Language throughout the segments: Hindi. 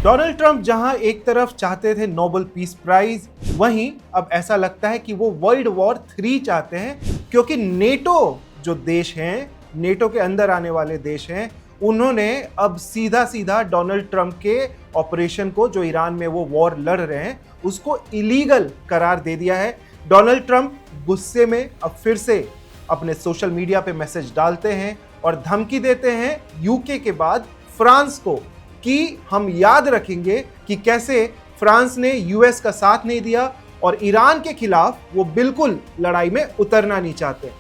डोनाल्ड ट्रंप जहां एक तरफ चाहते थे नोबेल पीस प्राइज, वहीं अब ऐसा लगता है कि वो वर्ल्ड वॉर 3 चाहते हैं, क्योंकि नेटो जो देश हैं, नेटो के अंदर आने वाले देश हैं, उन्होंने अब सीधा सीधा डोनाल्ड ट्रंप के ऑपरेशन को, जो ईरान में वो वॉर लड़ रहे हैं, उसको इलीगल करार दे दिया है। डोनाल्ड ट्रंप गुस्से में अब फिर से अपने सोशल मीडिया पे मैसेज डालते हैं और धमकी देते हैं यूके के बाद फ्रांस को कि हम याद रखेंगे कि कैसे फ्रांस ने यूएस का साथ नहीं दिया और ईरान के खिलाफ वो बिल्कुल लड़ाई में उतरना नहीं चाहते।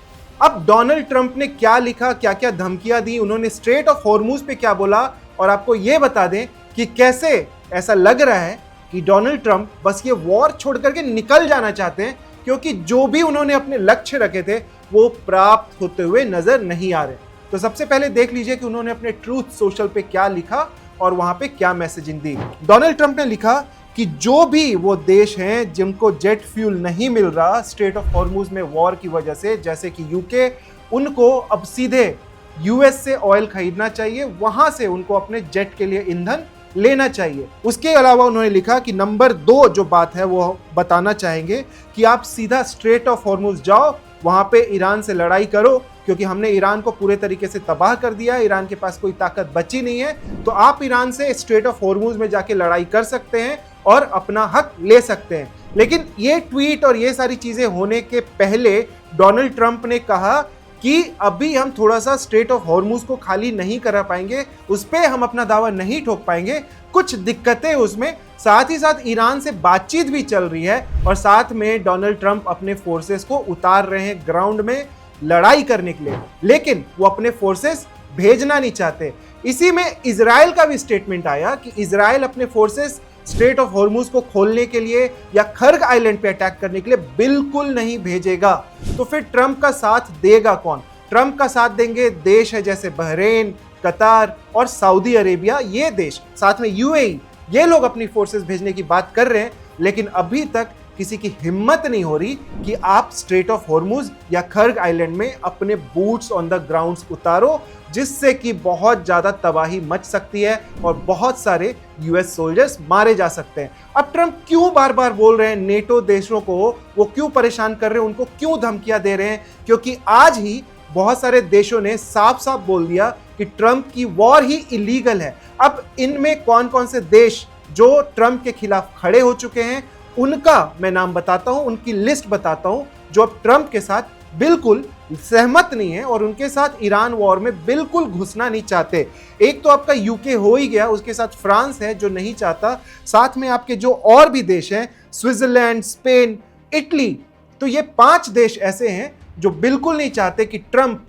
अब डोनाल्ड ट्रंप ने क्या लिखा, क्या क्या धमकियां दी, उन्होंने स्ट्रेट ऑफ हॉर्मुज पे क्या बोला, और आपको ये बता दें कि कैसे ऐसा लग रहा है कि डोनाल्ड ट्रंप बस ये वॉर छोड़ करके निकल जाना चाहते हैं, क्योंकि जो भी उन्होंने अपने लक्ष्य रखे थे वो प्राप्त होते हुए नजर नहीं आ रहे। तो सबसे पहले देख लीजिए कि उन्होंने अपने ट्रूथ सोशल पे क्या लिखा और वहां पे क्या मैसेजिंग दी। डोनाल्ड ट्रंप ने लिखा कि जो भी वो देश हैं जिनको जेट फ्यूल नहीं मिल रहा स्ट्रेट ऑफ हॉर्मुज में वॉर की वजह से, जैसे कि यूके, उनको अब सीधे यूएस से ऑयल खरीदना चाहिए, वहां से उनको अपने जेट के लिए ईंधन लेना चाहिए। उसके अलावा उन्होंने लिखा कि नंबर 2 जो बात है वो बताना चाहेंगे कि आप सीधा स्ट्रेट ऑफ हॉर्मुज जाओ, वहां पे ईरान से लड़ाई करो, क्योंकि हमने ईरान को पूरे तरीके से तबाह कर दिया, ईरान के पास कोई ताकत बची नहीं है, तो आप ईरान से स्ट्रेट ऑफ हॉर्मुज में जाके लड़ाई कर सकते हैं और अपना हक ले सकते हैं। लेकिन ये ट्वीट और ये सारी चीजें होने के पहले डोनाल्ड ट्रंप ने कहा कि अभी हम थोड़ा सा स्ट्रेट ऑफ हॉर्मुज को खाली नहीं करा पाएंगे, उस पर हम अपना दावा नहीं ठोक पाएंगे, कुछ दिक्कतें उसमें, साथ ही साथ ईरान से बातचीत भी चल रही है और साथ में डोनाल्ड ट्रंप अपने फोर्सेस को उतार रहे हैं ग्राउंड में लड़ाई करने के लिए, लेकिन वो अपने फोर्सेस भेजना नहीं चाहते। इसी में इजराइल का भी स्टेटमेंट आया कि इजराइल अपने फोर्सेस स्ट्रेट ऑफ हॉर्मुज को खोलने के लिए या खर्ग आइलैंड पे अटैक करने के लिए बिल्कुल नहीं भेजेगा। तो फिर ट्रंप का साथ देगा कौन? ट्रंप का साथ देंगे देश है जैसे बहरीन, कतार और सऊदी अरेबिया, ये देश, साथ में यूएई, ये लोग अपनी फोर्सेस भेजने की बात कर रहे हैं, लेकिन अभी तक किसी की हिम्मत नहीं हो रही कि आप स्ट्रेट ऑफ हॉर्मुज या खर्ग आइलैंड में अपने बूट्स ऑन द ग्राउंड्स उतारो, जिससे कि बहुत ज्यादा तबाही मच सकती है और बहुत सारे यूएस सोल्जर्स मारे जा सकते हैं। अब ट्रंप क्यों बार बार बोल रहे हैं नेटो देशों को, वो क्यों परेशान कर रहे हैं, उनको क्यों धमकियां दे रहे हैं? क्योंकि आज ही बहुत सारे देशों ने साफ साफ बोल दिया कि ट्रंप की वॉर ही इलीगल है। अब इनमें कौन कौन से देश जो ट्रंप के खिलाफ खड़े हो चुके हैं उनका मैं नाम बताता हूं, उनकी लिस्ट बताता हूं, जो अब ट्रंप के साथ बिल्कुल सहमत नहीं है और उनके साथ ईरान वॉर में बिल्कुल घुसना नहीं चाहते। एक तो आपका यूके हो ही गया, उसके साथ फ्रांस है जो नहीं चाहता, साथ में आपके जो और भी देश हैं स्विट्जरलैंड, स्पेन, इटली, तो ये 5 देश ऐसे हैं जो बिल्कुल नहीं चाहते कि ट्रंप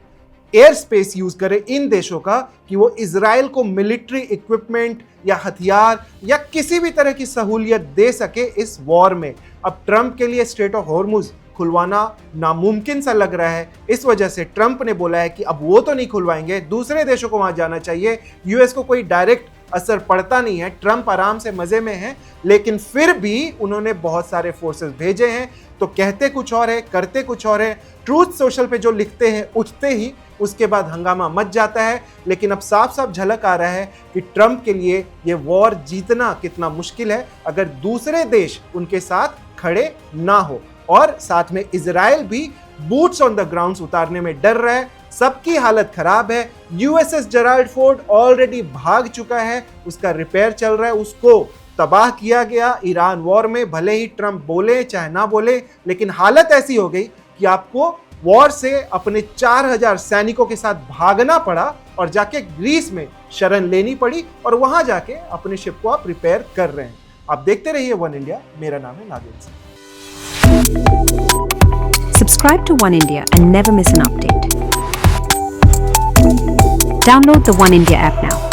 एयर स्पेस यूज करे इन देशों का, कि वो इजराइल को मिलिट्री इक्विपमेंट या हथियार या किसी भी तरह की सहूलियत दे सके इस वॉर में। अब ट्रंप के लिए स्ट्रेट ऑफ हॉर्मुज खुलवाना नामुमकिन सा लग रहा है, इस वजह से ट्रंप ने बोला है कि अब वो तो नहीं खुलवाएंगे, दूसरे देशों को वहां जाना चाहिए। यूएस को कोई डायरेक्ट असर पड़ता नहीं है, ट्रंप आराम से मजे में है, लेकिन फिर भी उन्होंने बहुत सारे फोर्सेस भेजे हैं। तो कहते कुछ और है, करते कुछ और है। ट्रूथ सोशल पे जो लिखते हैं उठते ही उसके बाद हंगामा मच जाता है। लेकिन अब साफ साफ झलक आ रहा है कि ट्रंप के लिए ये वॉर जीतना कितना मुश्किल है अगर दूसरे देश उनके साथ खड़े ना हो, और साथ में इजराइल भी बूट्स ऑन द ग्राउंड्स उतारने में डर रहा है। सबकी हालत खराब है। यूएसएस जेराल्ड फोर्ड ऑलरेडी भाग चुका है, उसका रिपेयर चल रहा है, उसको तबाह किया गया ईरान वॉर में। भले ही ट्रंप बोले चाहे ना बोले, लेकिन हालत ऐसी हो गई कि आपको वॉर से अपने 4000 सैनिकों के साथ भागना पड़ा और जाके ग्रीस में शरण लेनी पड़ी, और वहां जाके अपने शिप को आप रिपेयर कर रहे हैं। आप देखते रहिए वन इंडिया। मेरा नाम है Nagendra Singh. Subscribe to One India and never miss an update. Download the One India app now.